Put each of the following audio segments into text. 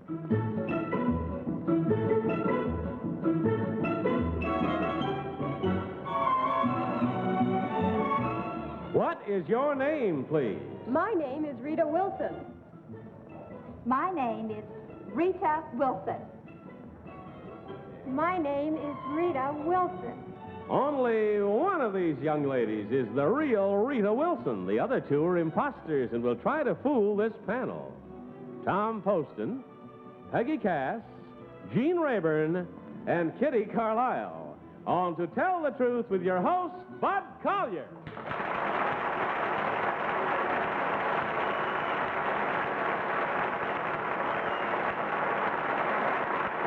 What is your name, please? My name is Rita Wilson. My name is Rita Wilson. My name is Rita Wilson. Only one of these young ladies is the real Rita Wilson. The other two are imposters and will try to fool this panel. Tom Poston, Peggy Cass, Gene Rayburn, and Kitty Carlisle. On To Tell the Truth with your host, Bud Collyer.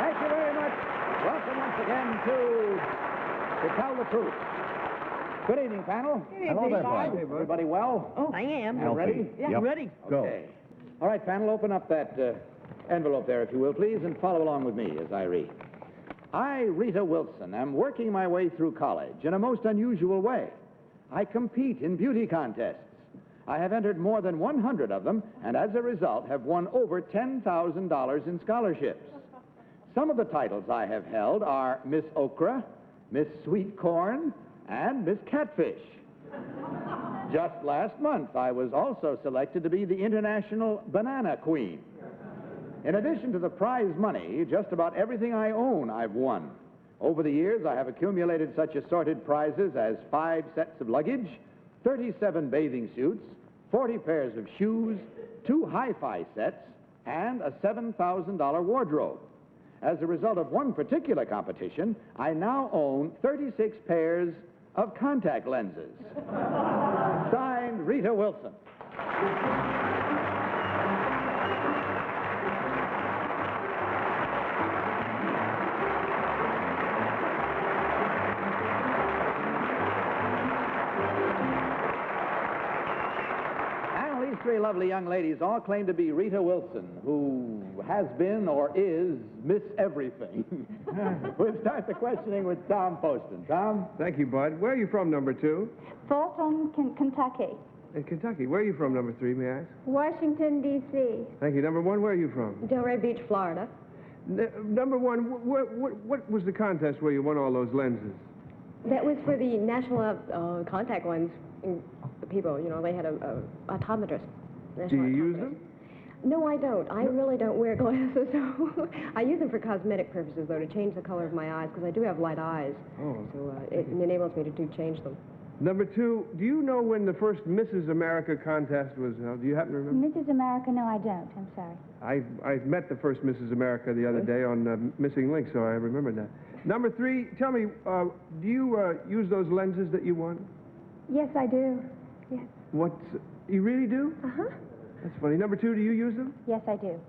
Thank you very much. Welcome once again to Tell the Truth. Good evening, panel. Hello there, Bud. Everybody well? Oh, I am. You ready? Yeah, Yep. ready. Okay. All right, panel, open up that envelope there, if you will, please, and follow along with me as I read. I, Rita Wilson, am working my way through college in a most unusual way. I compete in beauty contests. I have entered more than 100 of them, and as a result have won over $10,000 in scholarships. Some of the titles I have held are Miss Okra, Miss Sweet Corn, and Miss Catfish. Just last month, I was also selected to be the International Banana Queen. In addition to the prize money, just about everything I own I've won. Over the years, I have accumulated such assorted prizes as 5 sets of luggage, 37 bathing suits, 40 pairs of shoes, 2 hi-fi sets, and a $7,000 wardrobe. As a result of one particular competition, I now own 36 pairs of contact lenses. Signed, Rita Wilson. And these 3 lovely young ladies all claim to be Rita Wilson, who has been or is Miss Everything. We'll start the questioning with Tom Poston. Tom? Thank you, Bud. Where are you from, number 2? Fulton, Kentucky. In Kentucky. Where are you from, number 3, may I ask? Washington, D.C. Thank you. Number 1, where are you from? Delray Beach, Florida. Number 1, what was the contest where you won all those lenses? That was for the national contact ones. The people, you know, they had a optometrist. Do you use them? No, I don't. I really don't wear glasses. I use them for cosmetic purposes, though, to change the color of my eyes, because I do have light eyes. Oh. So it enables me to change them. Number 2, do you know when the first Mrs. America contest was held? Do you happen to remember? Mrs. America, no, I don't. I'm sorry. I met the first Mrs. America the other day on Missing Link, so I remembered that. Number 3, tell me, do you use those lenses that you won? Yes, I do. Yes. You really do? Uh-huh. That's funny. Number 2, do you use them? Yes, I do.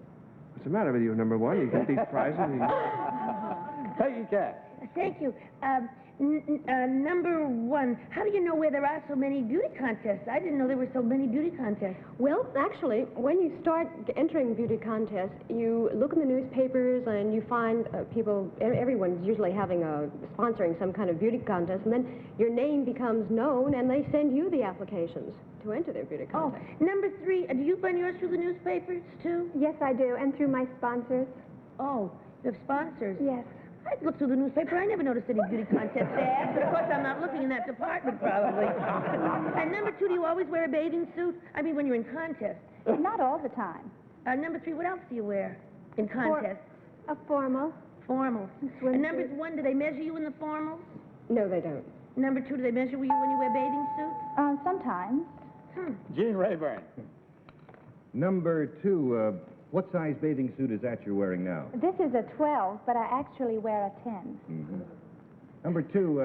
What's the matter with you, number 1? You get these prizes. Peggy Cass. Thank you. Number 1, how do you know where there are so many beauty contests? I didn't know there were so many beauty contests. Well, actually, when you start entering beauty contests, you look in the newspapers and you find everyone's usually sponsoring some kind of beauty contest, and then your name becomes known and they send you the applications to enter their beauty contest. Oh, number 3, do you find yours through the newspapers, too? Yes, I do, and through my sponsors. Oh, you have sponsors? Yes. I'd look through the newspaper. I never noticed any beauty contest ads, but of course I'm not looking in that department, probably. And number 2, do you always wear a bathing suit? I mean, when you're in contest. Not all the time. Number 3, what else do you wear in contests? A formal. Formals. Swimsuit. And number 1, do they measure you in the formals? No, they don't. Number 2, do they measure you when you wear bathing suits? Sometimes. Gene Rayburn. Number 2, what size bathing suit is that you're wearing now? This is a 12, but I actually wear a 10. Mm-hmm. Number 2,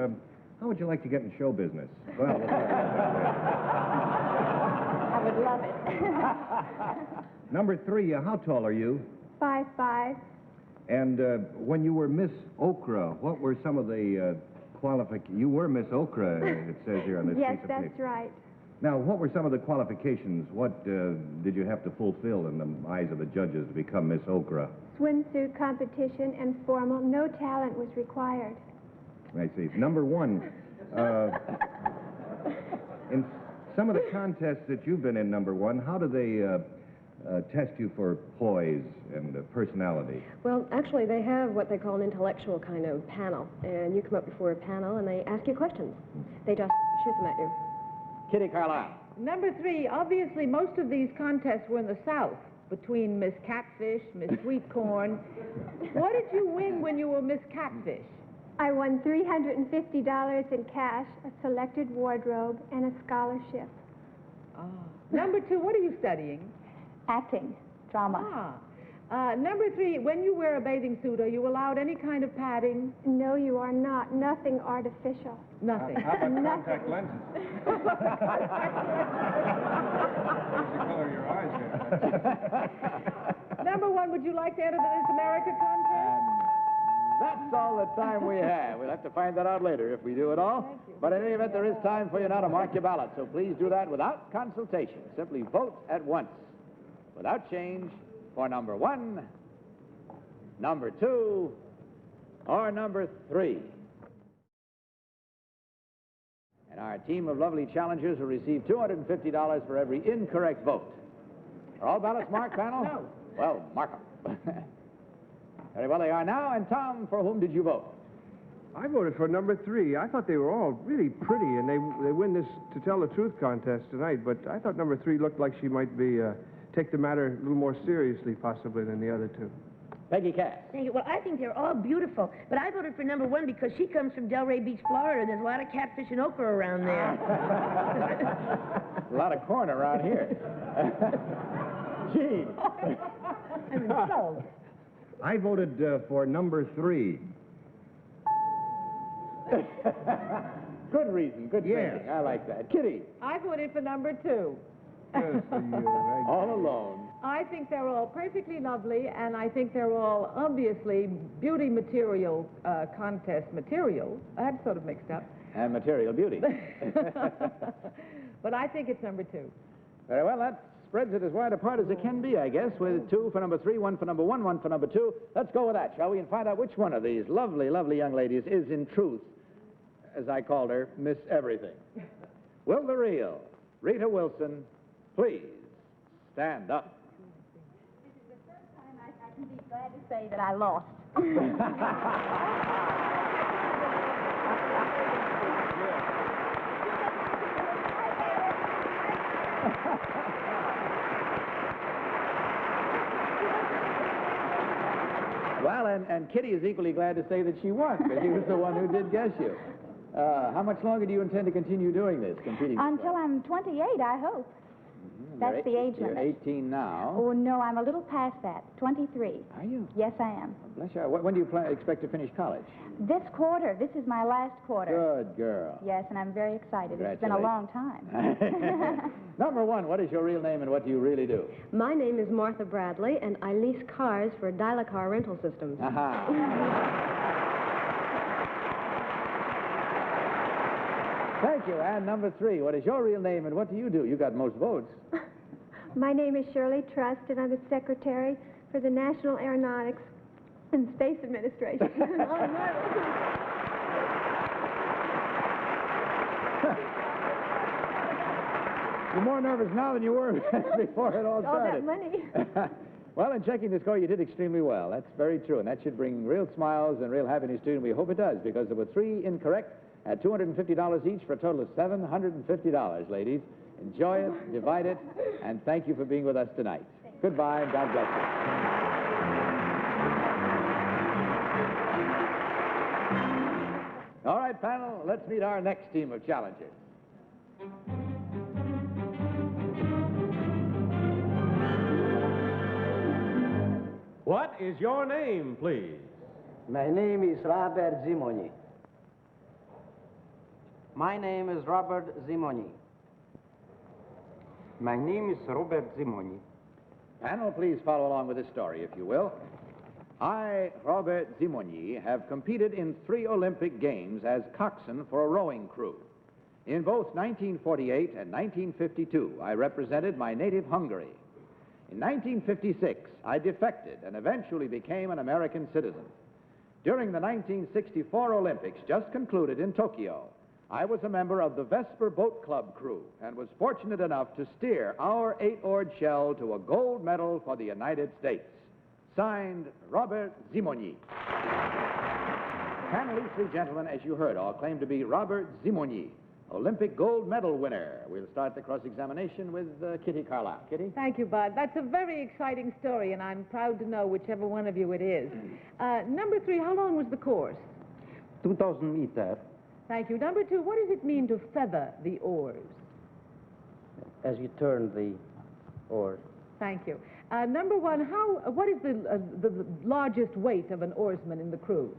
how would you like to get in show business? Well, I would love it. Number 3, how tall are you? 5'5". And when you were Miss Okra, what were some of the qualifications? You were Miss Okra, it says here on this Yes, piece of paper. that's right. Now, what were some of the qualifications? What did you have to fulfill in the eyes of the judges to become Miss Okra? Swimsuit competition and formal. No talent was required. I see. Number 1, in some of the contests that you've been in, number 1, how do they test you for poise and personality? Well, actually, they have what they call an intellectual kind of panel, and you come up before a panel, and they ask you questions. They just shoot them at you. Kitty Carlisle. Number 3, obviously most of these contests were in the South, between Miss Catfish, Miss Sweet Corn. What did you win when you were Miss Catfish? I won $350 in cash, a selected wardrobe, and a scholarship. Number 2, what are you studying? Acting, drama. Number 3, when you wear a bathing suit, are you allowed any kind of padding? No, you are not. Nothing artificial. Nothing. How about contact lenses? Change the color of your eyes here. Number 1, would you like to enter the Miss America contest? That's all the time we have. We'll have to find that out later if we do it all. But in any event, there is time for you now to mark your ballot. So please do that without consultation. Simply vote at once, without change, for number 1, number 2, or number 3. And our team of lovely challengers will receive $250 for every incorrect vote. Are all ballots marked, panel? No. Well, mark them. Very well, they are now. And Tom, for whom did you vote? I voted for number 3. I thought they were all really pretty, and they win this To Tell the Truth contest tonight, but I thought number 3 looked like she might be, take the matter a little more seriously, possibly, than the other 2. Peggy Cass. Thank you. Well, I think they're all beautiful, but I voted for number 1 because she comes from Delray Beach, Florida. There's a lot of catfish and okra around there. A lot of corn around here. Gene. I'm insulted. I voted for number 3. Good reason, good Yes. thinking. I like that. Kitty. I voted for number 2. All alone. I think they're all perfectly lovely, and I think they're all obviously beauty material, contest material. That's sort of mixed up. And material beauty. But I think it's number 2. Very well, that spreads it as wide apart as it can be, I guess, with 2 for number 3, 1 for number 1, 1 for number 2. Let's go with that, shall we, and find out which one of these lovely, lovely young ladies is, in truth, as I called her, Miss Everything. Will the real Rita Wilson please stand up? This is the first time I can be glad to say that I lost. Well, and Kitty is equally glad to say that she won, because she was the one who did guess you. How much longer do you intend to continue doing this, competing? Until I'm 28, I hope. That's the age You're limit. 18 now. Oh, no, I'm a little past that. 23. Are you? Yes, I am. Bless you. When do you expect to finish college? This quarter. This is my last quarter. Good girl. Yes, and I'm very excited. It's been a long time. Number 1, what is your real name and what do you really do? My name is Martha Bradley, and I lease cars for Dial-A-Car rental systems. Thank you. And number 3, what is your real name and what do you do? You got most votes. My name is Shirley Trust, and I'm a secretary for the National Aeronautics and Space Administration. You're more nervous now than you were before it all started. All that money. Well, in checking the score, you did extremely well. That's very true, and that should bring real smiles and real happiness to you, and we hope it does, because there were 3 incorrect at $250 each for a total of $750, ladies. Enjoy it, divide it, and thank you for being with us tonight. Goodbye, and God bless you. All right, panel, let's meet our next team of challengers. What is your name, please? My name is Robert Zimoni. My name is Robert Zimoni. My name is Robert Zimoni. Panel, please follow along with this story, if you will. I, Robert Zimoni, have competed in 3 Olympic Games as coxswain for a rowing crew. In both 1948 and 1952, I represented my native Hungary. In 1956, I defected and eventually became an American citizen. During the 1964 Olympics, just concluded in Tokyo, I was a member of the Vesper Boat Club crew and was fortunate enough to steer our 8-oared shell to a gold medal for the United States. Signed, Robert Zimoni. Panel, these three gentlemen, as you heard, all claim to be Robert Zimoni, Olympic gold medal winner. We'll start the cross-examination with Kitty Carlisle. Kitty? Thank you, Bud. That's a very exciting story, and I'm proud to know whichever one of you it is. Number 3, how long was the course? 2,000 meters. Thank you. Number 2, what does it mean to feather the oars? As you turn the oars. Thank you. Number 1, what is the largest weight of an oarsman in the crew?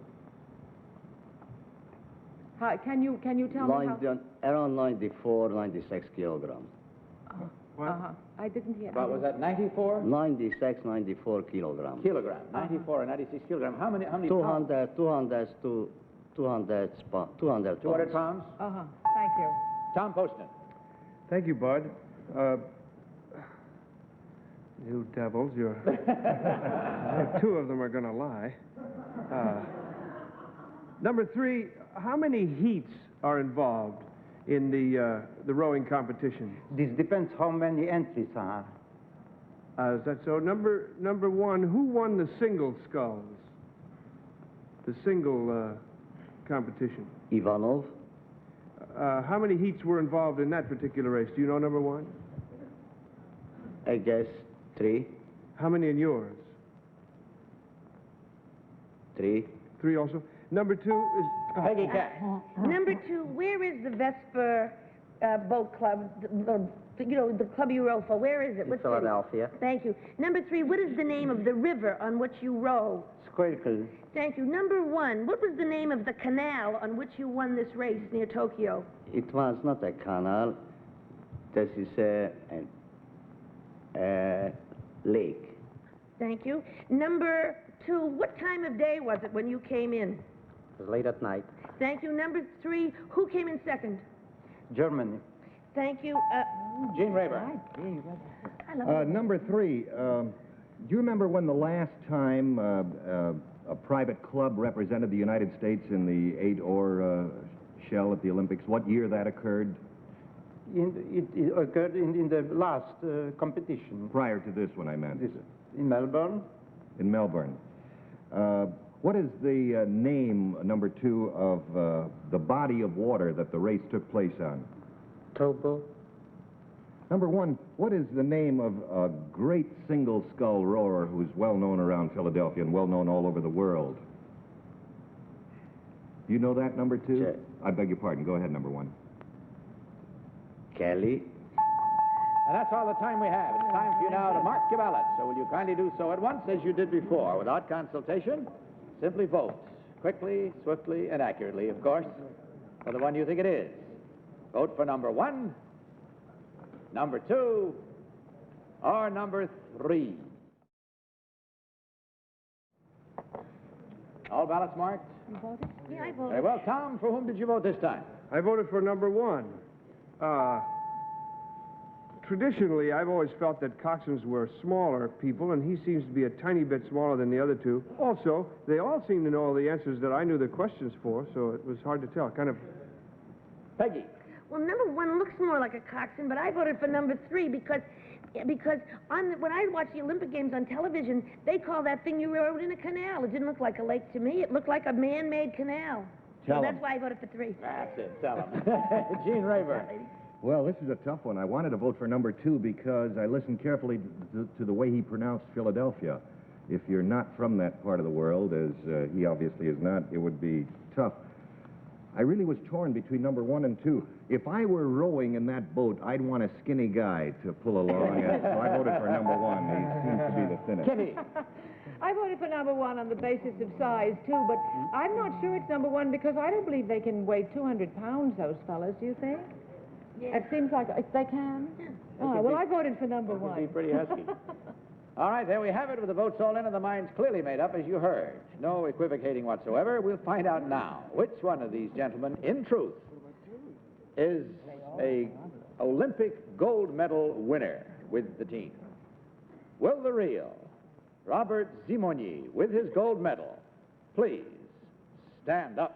Can you tell me how? Around 94, 96 kilograms. I didn't hear. What was that, 94? 96, 94 kilograms. Kilogram, 94 and 96 kilograms. How many 200, 200 pounds. 200 pounds? Thank you. Tom Poston. Thank you, Bud. You devils, you're... Two of them are going to lie. Number 3, how many heats are involved in the rowing competition? This depends how many entries are. Is that so? Number 1, who won the single sculls? The single competition. Ivanov. How many heats were involved in that particular race? Do you know number 1? I guess 3. How many in yours? 3. 3 also. Number 2 is... Peggy Cash. Number 2, where is the Vesper Boat Club? The club you row for. Where is it? What's Philadelphia. Thank you. Number 3, what is the name of the river on which you row? Squircle. Thank you. Number 1, what was the name of the canal on which you won this race near Tokyo? It was not a canal. This is a lake. Thank you. Number 2, what time of day was it when you came in? It was late at night. Thank you. Number 3, who came in second? Germany. Thank you. Gene Rayburn. Number 3, do you remember when the last time a private club represented the United States in the 8-oar shell at the Olympics? What year that occurred? It occurred in the last competition. Prior to this one, I meant. In Melbourne. In Melbourne. What is the name, number 2, of the body of water that the race took place on? Tobo. Number 1, what is the name of a great single scull rower who's well known around Philadelphia and well known all over the world? Do you know that, number 2? Sure. I beg your pardon. Go ahead, number 1. Kelly. And that's all the time we have. It's time for you now to mark your ballots. So will you kindly do so at once as you did before, without consultation? Simply vote. Quickly, swiftly, and accurately, of course, for the one you think it is. Vote for number 1, number 2, or number 3. All ballots marked? You voted? Yeah, I voted. Very well. Tom, for whom did you vote this time? I voted for number 1. Traditionally, I've always felt that coxswains were smaller people, and he seems to be a tiny bit smaller than the other two. Also, they all seem to know all the answers that I knew the questions for, so it was hard to tell. Kind of... Peggy. Well, number 1 looks more like a coxswain, but I voted for number 3 because when I watch the Olympic Games on television, they call that thing you rowed in a canal. It didn't look like a lake to me. It looked like a man-made canal. Tell So him. that's why I voted for 3. That's it. Tell him. Gene Rayburn. Well, this is a tough one. I wanted to vote for number 2 because I listened carefully to the way he pronounced Philadelphia. If you're not from that part of the world, as he obviously is not, it would be tough. I really was torn between number 1 and 2. If I were rowing in that boat, I'd want a skinny guy to pull along, and so I voted for number 1. He seems to be the thinnest. Kitty. I voted for number 1 on the basis of size, too, but I'm not sure it's number 1 because I don't believe they can weigh 200 pounds, those fellas, do you think? Yeah. It seems like they can. Yeah. Oh, well, I voted for number That would 1. be pretty husky. All right, there we have it with the votes all in and the minds clearly made up, as you heard. No equivocating whatsoever. We'll find out now which one of these gentlemen, in truth, is a Olympic gold medal winner with the team. Will the real Robert Zimoni, with his gold medal, please stand up?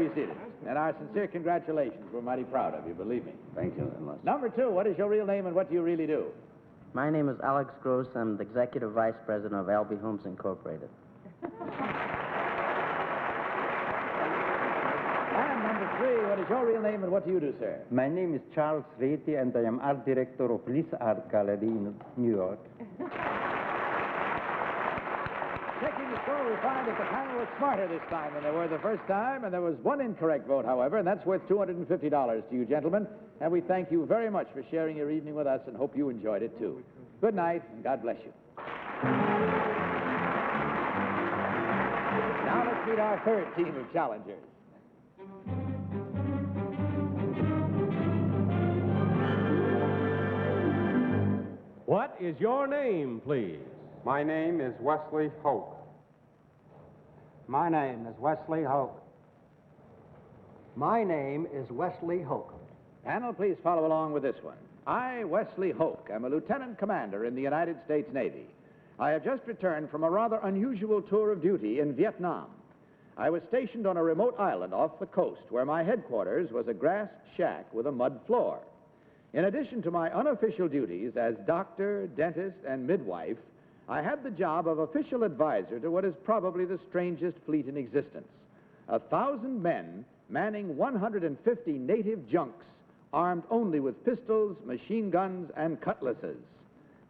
be seated. And our sincere congratulations. We're mighty proud of you, believe me. Thank you very much. Number 2, what is your real name and what do you really do? My name is Alex Gross. I'm the Executive Vice President of Albee Homes Incorporated. And number 3, what is your real name and what do you do, sir? My name is Charles Reti, and I am art director of Lis Art Gallery in New York. Checking the score, we find that the panel was smarter this time than they were the first time, and there was one incorrect vote, however, and that's worth $250 to you, gentlemen. And we thank you very much for sharing your evening with us and hope you enjoyed it, too. Good night, and God bless you. Now let's meet our third team of challengers. What is your name, please? My name is Wesley Hoke. My name is Wesley Hoke. My name is Wesley Hoke. Panel, please follow along with this one. I, Wesley Hoke, am a lieutenant commander in the United States Navy. I have just returned from a rather unusual tour of duty in Vietnam. I was stationed on a remote island off the coast where my headquarters was a grass shack with a mud floor. In addition to my unofficial duties as doctor, dentist, and midwife, I had the job of official advisor to what is probably the strangest fleet in existence. 1,000 men manning 150 native junks, armed only with pistols, machine guns, and cutlasses.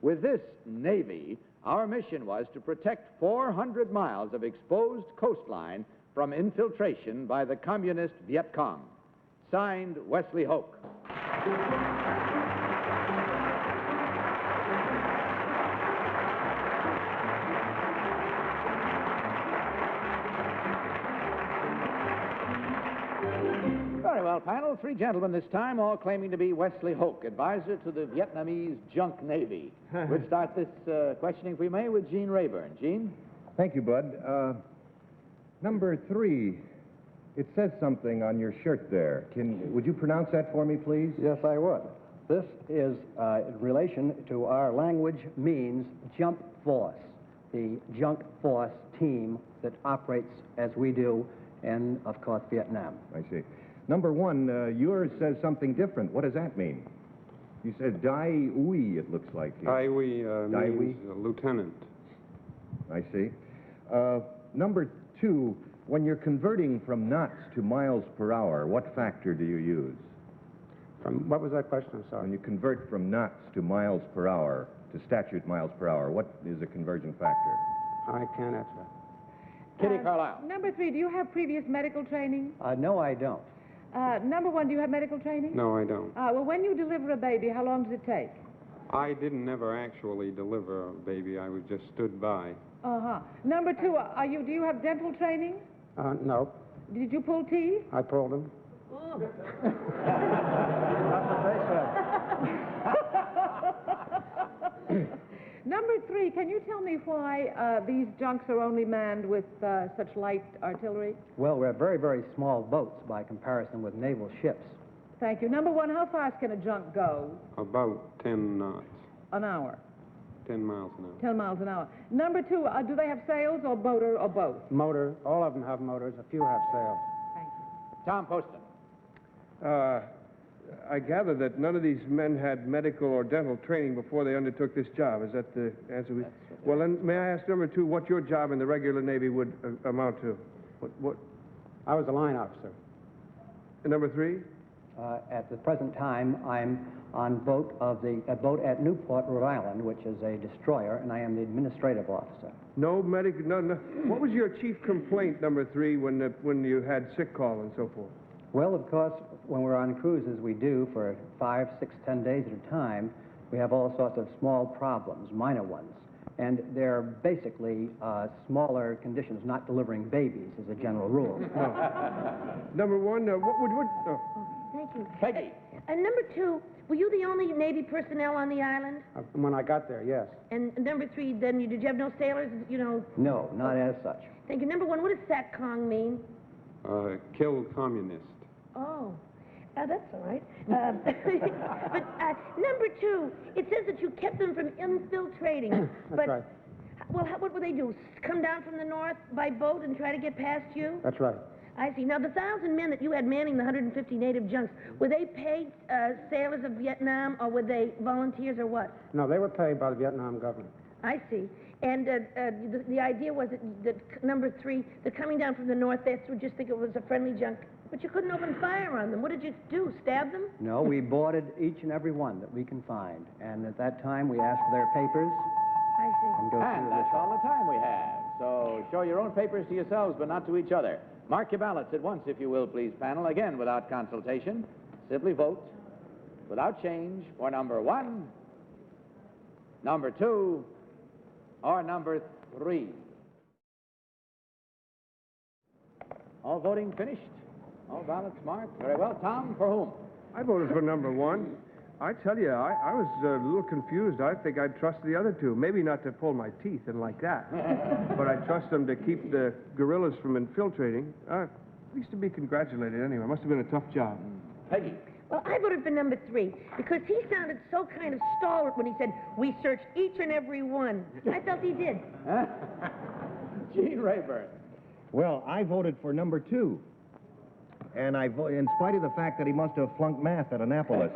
With this Navy, our mission was to protect 400 miles of exposed coastline from infiltration by the communist Viet Cong. Signed, Wesley Hoke. Very well, panel. 3 gentlemen this time, all claiming to be Wesley Hoke, advisor to the Vietnamese junk Navy. We'll start this questioning, if we may, with Gene Rayburn. Gene? Thank you, Bud. Number 3, it says something on your shirt there. Would you pronounce that for me, please? Yes, I would. This is, in relation to our language, means jump force, the junk force team that operates as we do in, of course, Vietnam. I see. Number 1, yours says something different. What does that mean? You said Dai Ui, it looks like. Dai Ui means lieutenant. I see. Number 2, when you're converting from knots to miles per hour, what factor do you use? What was that question? I'm sorry. When you convert from knots to miles per hour, to statute miles per hour, what is a conversion factor? I can't answer that. Kitty Carlisle. Number 3, do you have previous medical training? No, I don't. Number 1, do you have medical training? No, I don't. Well, when you deliver a baby, how long does it take? I didn't never actually deliver a baby. I was just stood by. Uh-huh. Number 2, do you have dental training? No. Did you pull teeth? I pulled him. Number 3, can you tell me why these junks are only manned with such light artillery? Well, we're very, very small boats by comparison with naval ships. Thank you. Number 1, how fast can a junk go? About 10 knots. An hour. 10 miles an hour. 10 miles an hour. Number 2, do they have sails or motor or both? Motor. All of them have motors. A few have sails. Thank you. Tom Poston. I gather that none of these men had medical or dental training before they undertook this job. Is that the answer? Well, then, may I ask, number 2, what your job in the regular Navy would amount to? What? I was a line officer. And number 3? At the present time, I'm on a boat at Newport, Rhode Island, which is a destroyer, and I am the administrative officer. No medical, no. What was your chief complaint, number 3, when you had sick call and so forth? Well, of course, when we're on cruises, we do for 5, 6, 10 days at a time, we have all sorts of small problems, minor ones. And they're basically smaller conditions, not delivering babies as a general rule. No. Number 1, what? Oh. Thank you. Peggy. Number 2, were you the only Navy personnel on the island? When I got there, yes. And number 3, then did you have no sailors, No, not as such. Thank you. Number 1, what does SATCOM mean? Killed communist. Oh, that's all right. But number 2, it says that you kept them from infiltrating. That's right. Well, what would they do? Come down from the north by boat and try to get past you? That's right. I see. Now, the 1,000 men that you had manning the 150 native junks, were they paid sailors of Vietnam, or were they volunteers, or what? No, they were paid by the Vietnam government. I see. And the idea was that number 3, they're coming down from the north, they would just think it was a friendly junk, but you couldn't open fire on them. What did you do, stab them? No, we boarded each and every one that we can find. And at that time, we asked for their papers. I see. And go through And the that's ritual. all the time we have. So show your own papers to yourselves, but not to each other. Mark your ballots at once, if you will, please, panel. Again, without consultation. Simply vote without change for number 1, number 2, or number 3. All voting finished? All ballots marked? Very well. Tom, for whom? I voted for number 1. I tell you, I was a little confused. I think I'd trust the other 2. Maybe not to pull my teeth and like that. But I trust them to keep the guerrillas from infiltrating. At least to be congratulated anyway. Must have been a tough job. Peggy. Well, I voted for number 3 because he sounded so kind of stalwart when he said, we searched each and every one. I felt he did. Gene Rayburn. Well, I voted for number 2. And in spite of the fact that he must have flunked math at Annapolis.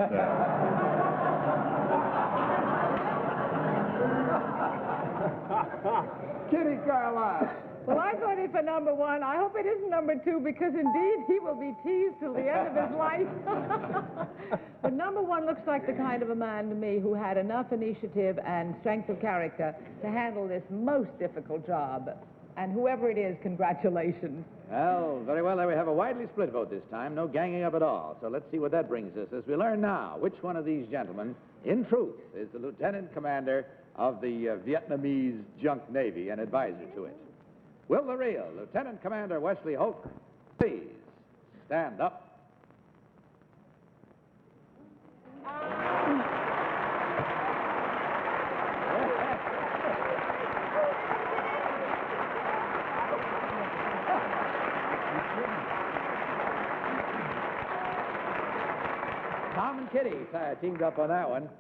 Kitty Carlisle. Well, I voted for number 1. I hope it isn't number 2, because indeed he will be teased till the end of his life. But number 1 looks like the kind of a man to me who had enough initiative and strength of character to handle this most difficult job. And whoever it is, congratulations. Well, very well. There we have a widely split vote this time. No ganging up at all. So let's see what that brings us as we learn now which one of these gentlemen, in truth, is the lieutenant commander of the Vietnamese junk navy and advisor to it. Will the real Lieutenant Commander Wesley Hoke please stand up? Tom and Kitty teamed up on that one.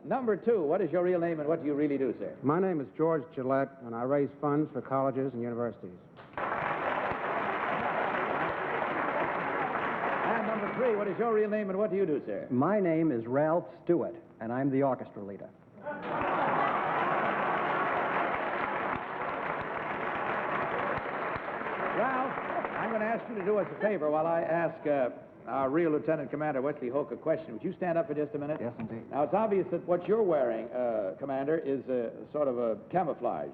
Number 2, what is your real name and what do you really do, sir? My name is George Gillette, and I raise funds for colleges and universities. And number 3, what is your real name and what do you do, sir? My name is Ralph Stewart, and I'm the orchestra leader. Ralph, I'm going to ask you to do us a favor while I ask our real Lieutenant Commander Wesley Hoke a question. Would you stand up for just a minute? Yes, indeed. Now, it's obvious that what you're wearing, Commander, is a sort of a camouflage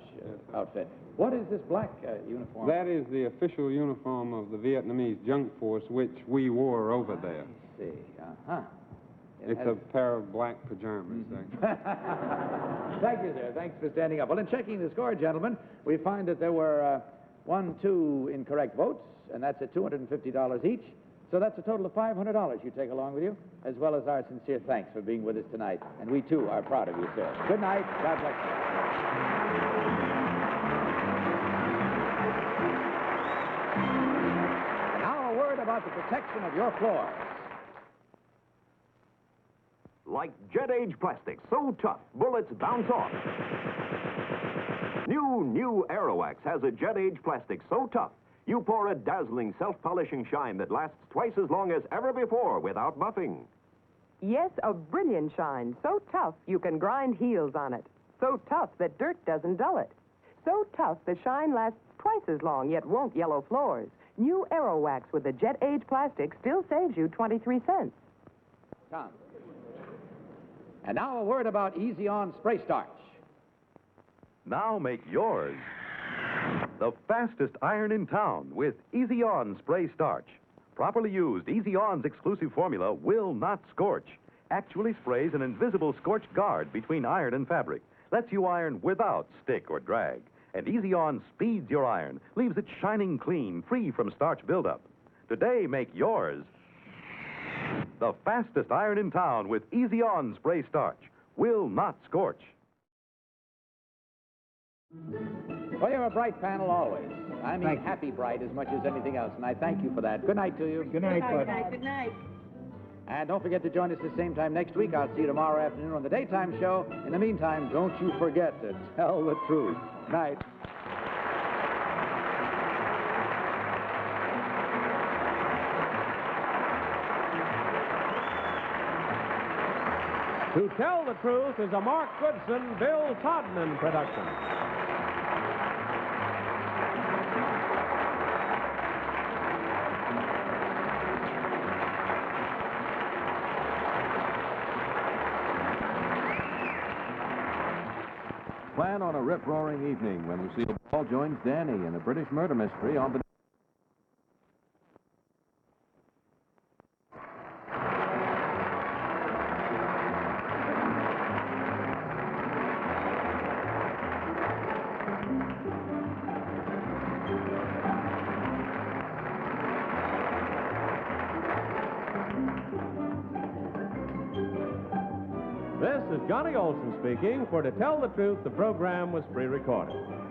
outfit. What is this black uniform? That is the official uniform of the Vietnamese junk force, which we wore over there. I see. Uh-huh. It's a pair of black pajamas. Thank you, sir. Thanks for standing up. Well, in checking the score, gentlemen, we find that there were 2 incorrect votes, and that's at $250 each. So that's a total of $500 you take along with you, as well as our sincere thanks for being with us tonight. And we, too, are proud of you, sir. Good night. God bless you. Now a word about the protection of your floors. Like jet age plastic, so tough, bullets bounce off. New Aerowax has a jet age plastic so tough, you pour a dazzling self-polishing shine that lasts twice as long as ever before without buffing. Yes, a brilliant shine, so tough you can grind heels on it. So tough that dirt doesn't dull it. So tough the shine lasts twice as long, yet won't yellow floors. New Aerowax with the jet age plastic still saves you 23 cents. Tom. And now a word about EasyOn spray starch. Now make yours the fastest iron in town with EasyOn spray starch. Properly used, EasyOn's exclusive formula will not scorch. Actually sprays an invisible scorch guard between iron and fabric. Lets you iron without stick or drag. And EasyOn speeds your iron, leaves it shining clean, free from starch buildup. Today, make yours the fastest iron in town with EasyOn spray starch. Will not scorch. Well, you're a bright panel always. I mean, happy bright as much as anything else, and I thank you for that. Good night to you. Good night, Bud. Good night. And don't forget to join us the same time next week. I'll see you tomorrow afternoon on the daytime show. In the meantime, don't you forget to tell the truth. Night. To Tell the Truth is a Mark Goodson, Bill Todman production. Plan on a rip-roaring evening when Lucille Ball joins Danny in a British murder mystery on the... This is Johnny Olson speaking. For To Tell the Truth, the program was pre-recorded.